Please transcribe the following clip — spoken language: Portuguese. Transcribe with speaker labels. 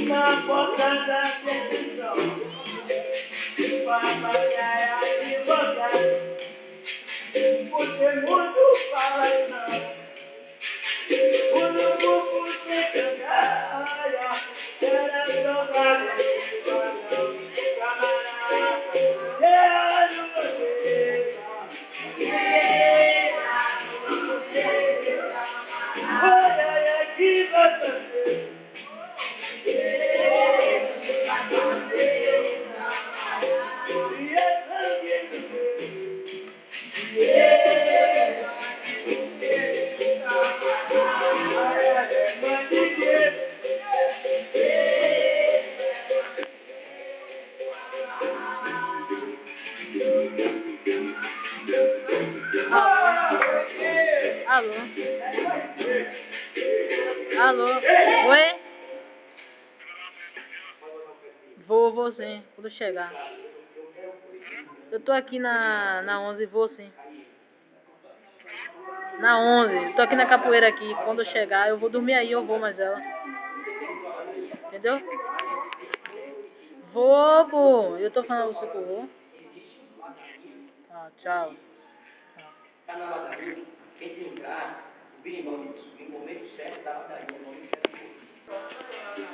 Speaker 1: Na boca da televisão, papagaia advogada, você muito fala não, o urubu você cangalha, era tão valente, camarada, quero você, olha aqui você.
Speaker 2: Alô? Alô? Oi? Vou sim, quando chegar. Eu tô aqui na 11, vou sim. Na 11, tô aqui na capoeira aqui. Quando eu chegar, eu vou dormir aí, eu vou mais ela. Entendeu? Vou, pô. Eu tô falando a você que eu vou. Ah, tchau.
Speaker 1: Tá na nossa vida, quem tem lugar, o momento certo, tá?